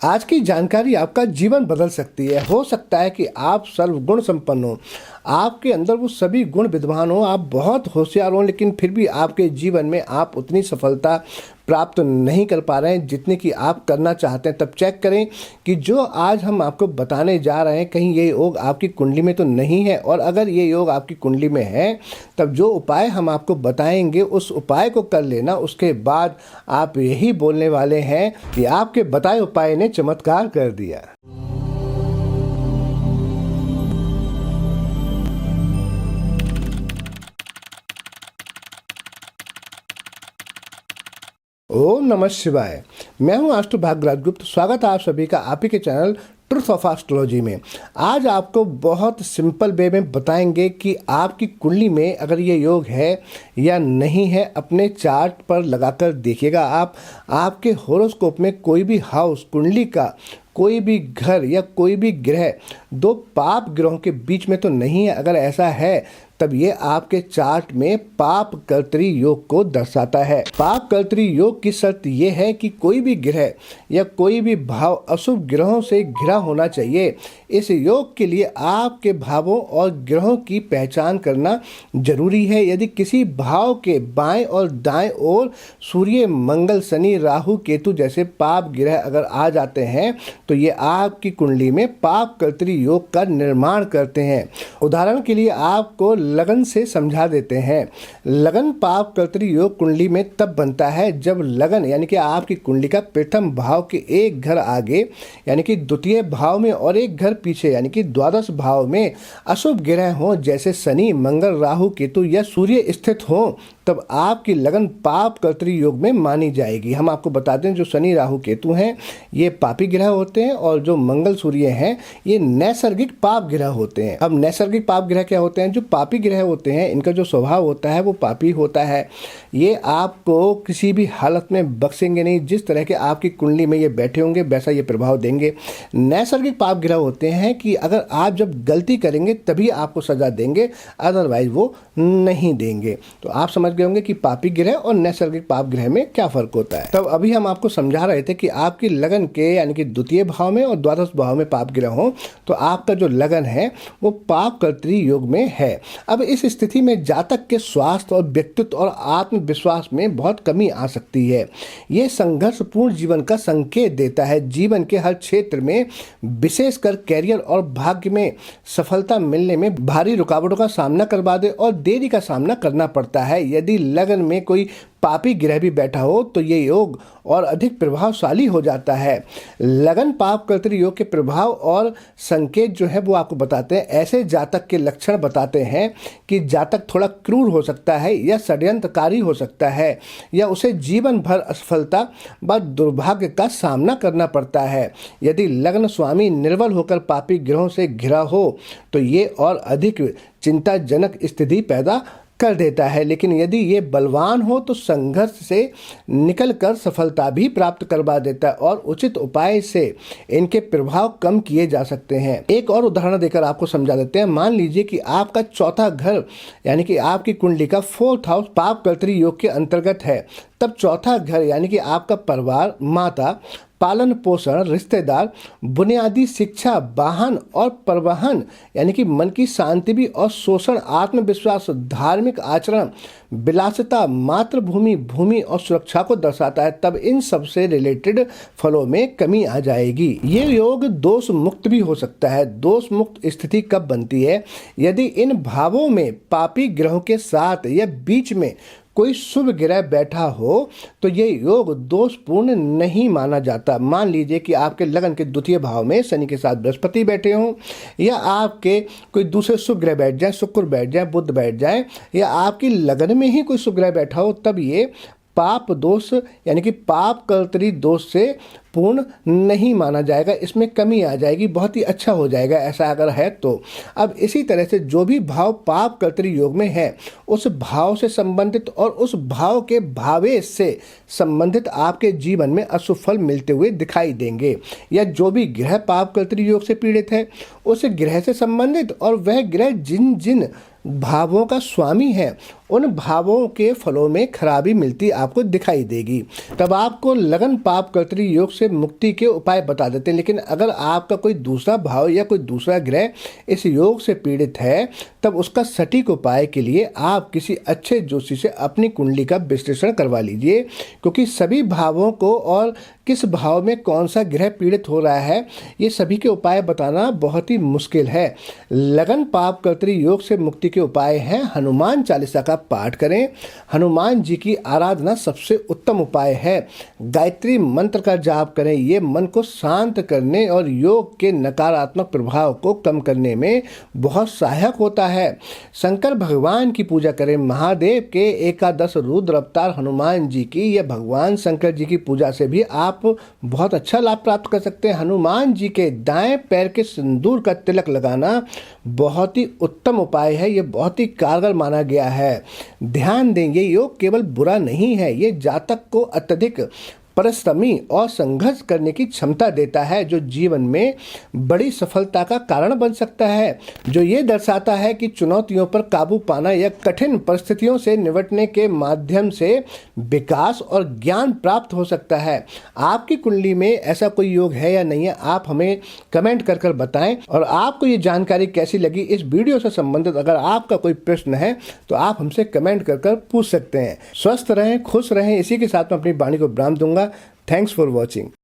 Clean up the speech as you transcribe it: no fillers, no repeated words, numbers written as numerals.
आज की जानकारी आपका जीवन बदल सकती है। हो सकता है कि आप सर्वगुण संपन्न हो, आपके अंदर वो सभी गुण विद्यमान हो, आप बहुत होशियार हो, लेकिन फिर भी आपके जीवन में आप उतनी सफलता प्राप्त नहीं कर पा रहे हैं जितनी कि आप करना चाहते हैं। तब चेक करें कि जो आज हम आपको बताने जा रहे हैं कहीं ये योग आपकी कुंडली में तो नहीं है, और अगर ये योग आपकी कुंडली में है तब जो उपाय हम आपको बताएंगे उस उपाय को कर लेना। उसके बाद आप यही बोलने वाले हैं कि आपके बताए उपाय ने चमत्कार कर दिया। ओम नमः शिवाय। मैं हूं आस्ट्रो भाग्यराज गुप्त। स्वागत है आप सभी का आप ही के चैनल ट्रुथ ऑफ एस्ट्रोलॉजी में। आज आपको बहुत सिंपल वे में बताएंगे कि आपकी कुंडली में अगर ये योग है या नहीं है। अपने चार्ट पर लगाकर देखिएगा आप, आपके होरोस्कोप में कोई भी हाउस, कुंडली का कोई भी घर या कोई भी ग्रह दो पाप ग्रहों के बीच में तो नहीं है। अगर ऐसा है तब ये आपके चार्ट में पाप कर्तरी योग को दर्शाता है। पाप कर्तरी योग की शर्त ये है कि कोई भी ग्रह या कोई भी भाव अशुभ ग्रहों से घिरा होना चाहिए। इस योग के लिए आपके भावों और ग्रहों की पहचान करना जरूरी है। यदि किसी भाव के बाएं और दाएं ओर सूर्य, मंगल, शनि, राहु, केतु जैसे पाप ग्रह अगर आ जाते हैं तो ये आपकी कुंडली में पाप कर्तरी योग का निर्माण करते हैं। उदाहरण के लिए आपको लगन से समझा देते हैं। लगन पाप कर्तरी योग कुंडली में तब बनता है जब लगन यानी कि आपकी कुंडली का प्रथम भाव के एक घर आगे यानी कि द्वितीय भाव में और एक घर पीछे यानी कि द्वादश भाव में अशुभ ग्रह हों, जैसे शनि, मंगल, राहु, केतु या सूर्य स्थित हों, तब आपकी लगन पाप कर्तरी योग में मानी जाएगी। हम आपको बताते हैं जो शनि, राहु, केतु हैं ये पापी ग्रह होते हैं, और जो मंगल, सूर्य हैं ये नैसर्गिक पाप ग्रह होते हैं। अब नैसर्गिक पाप ग्रह क्या होते हैं? जो पापी ग्रह होते हैं इनका जो स्वभाव होता है वो पापी होता है। ये आपको किसी भी हालत में बख्शेंगे नहीं। जिस तरह के आपकी कुंडली में ये बैठे होंगे वैसा ये प्रभाव देंगे। नैसर्गिक पाप ग्रह होते हैं कि अगर आप जब गलती करेंगे तभी आपको सजा देंगे, अदरवाइज वो नहीं देंगे। तो आप समझ गए होंगे कि पापी ग्रह और नैसर्गिक पाप ग्रह में क्या फर्क होता है। तब अभी हम आपको समझा रहे थे कि आपकी लगन के यानी कि द्वितीय भाव में और द्वादश भाव में पाप ग्रह हो तो आपका जो लगन है वो पाप कर्तरी योग में है। अब इस स्थिति में जातक के स्वास्थ्य और व्यक्तित्व और आत्मविश्वास में बहुत कमी आ सकती है। ये संघर्षपूर्ण जीवन का संकेत देता है। जीवन के हर क्षेत्र में विशेषकर कैरियर और भाग्य में सफलता मिलने में भारी रुकावटों का सामना करवा दे और देरी का सामना करना पड़ता है। यदि लगन में कोई पापी ग्रह भी बैठा हो तो ये योग और अधिक प्रभावशाली हो जाता है। लगन पाप कर्तरी योग के प्रभाव और संकेत जो है वो आपको बताते हैं। ऐसे जातक के लक्षण बताते हैं कि जातक थोड़ा क्रूर हो सकता है या षड्यंत्रकारी हो सकता है, या उसे जीवन भर असफलता व दुर्भाग्य का सामना करना पड़ता है। यदि लग्न स्वामी निर्बल होकर पापी ग्रहों से घिरा हो तो ये और अधिक चिंताजनक स्थिति पैदा कर देता है। लेकिन यदि ये बलवान हो तो संघर्ष से निकलकर सफलता भी प्राप्त करवा देता है और उचित उपाय से इनके प्रभाव कम किए जा सकते हैं। एक और उदाहरण देकर आपको समझा देते हैं। मान लीजिए कि आपका चौथा घर यानी कि आपकी कुंडली का 4th हाउस पाप कर्तरी योग के अंतर्गत है। तब चौथा घर यानी कि आपका परिवार, माता, पालन पोषण, रिश्तेदार, बुनियादी शिक्षा, वाहन और परिवहन यानी कि मन की शांति भी और शोषण, आत्मविश्वास, धार्मिक आचरण, विलासिता, मातृभूमि, भूमि और सुरक्षा को दर्शाता है। तब इन सब से रिलेटेड फलों में कमी आ जाएगी। ये योग दोष मुक्त भी हो सकता है। दोष मुक्त स्थिति कब बनती है? यदि इन भावों में पापी ग्रहों के साथ या बीच में कोई शुभ ग्रह बैठा हो तो ये योग दोषपूर्ण नहीं माना जाता। मान लीजिए कि आपके लगन के द्वितीय भाव में शनि के साथ बृहस्पति बैठे हों, या आपके कोई दूसरे शुभ ग्रह बैठ जाए, शुक्र बैठ जाए, बुध बैठ जाए, या आपकी लगन में ही कोई शुभ ग्रह बैठा हो, तब ये पाप दोष यानी कि पाप कर्तरी दोष से पूर्ण नहीं माना जाएगा। इसमें कमी आ जाएगी, बहुत ही अच्छा हो जाएगा ऐसा अगर है तो। अब इसी तरह से जो भी भाव पाप कर्तरी योग में है उस भाव से संबंधित और उस भाव के भावेश से संबंधित आपके जीवन में अशुभ फल मिलते हुए दिखाई देंगे। या जो भी ग्रह पाप कर्तरी योग से पीड़ित है उस ग्रह से संबंधित और वह ग्रह जिन जिन भावों का स्वामी है उन भावों के फलों में खराबी मिलती आपको दिखाई देगी। तब आपको लगन पाप कर्तरी योग से मुक्ति के उपाय बता देते हैं। लेकिन अगर आपका कोई दूसरा भाव या कोई दूसरा ग्रह इस योग से पीड़ित है, तब उसका सटीक उपाय के लिए आप किसी अच्छे ज्योतिषी से अपनी कुंडली का विश्लेषण करवा लीजिए, क्योंकि सभी भावों को और किस भाव में कौन सा ग्रह पीड़ित हो रहा है, ये सभी के उपाय बताना बहुत ही मुश्किल है। लगन पाप कर्तरी योग से मुक्ति के उपाय हैं, हनुमान चालीसा का पाठ करें, हनुमान जी की आराधना सबसे उत्तम उपाय है, गायत्री मंत्र का जाप करें, ये मन को शांत करने और योग के नकारात्मक प्रभाव को कम करने में बहुत सहायक होता है। शंकर भगवान की पूजा करें, महादेव के एकादश रुद्र अवतार हनुमान जी की या भगवान शंकर जी की पूजा से भी आप बहुत अच्छा लाभ प्राप्त कर सकते हैं। हनुमान जी के दाएं पैर के सिंदूर का तिलक लगाना बहुत ही उत्तम उपाय है, ये बहुत ही कारगर माना गया है। ध्यान दें, ये योग केवल बुरा नहीं है, ये जातक को अत्यधिक परिश्रमी और संघर्ष करने की क्षमता देता है, जो जीवन में बड़ी सफलता का कारण बन सकता है, जो ये दर्शाता है कि चुनौतियों पर काबू पाना या कठिन परिस्थितियों से निपटने के माध्यम से विकास और ज्ञान प्राप्त हो सकता है। आपकी कुंडली में ऐसा कोई योग है या नहीं है, आप हमें कमेंट कर कर बताएं। और आपको ये जानकारी कैसी लगी, इस वीडियो से संबंधित अगर आपका कोई प्रश्न है तो आप हमसे कमेंट कर कर पूछ सकते हैं। स्वस्थ रहें, खुश रहें, इसी के साथ मैं अपनी वाणी को विराम दूंगा। Thanks for watching.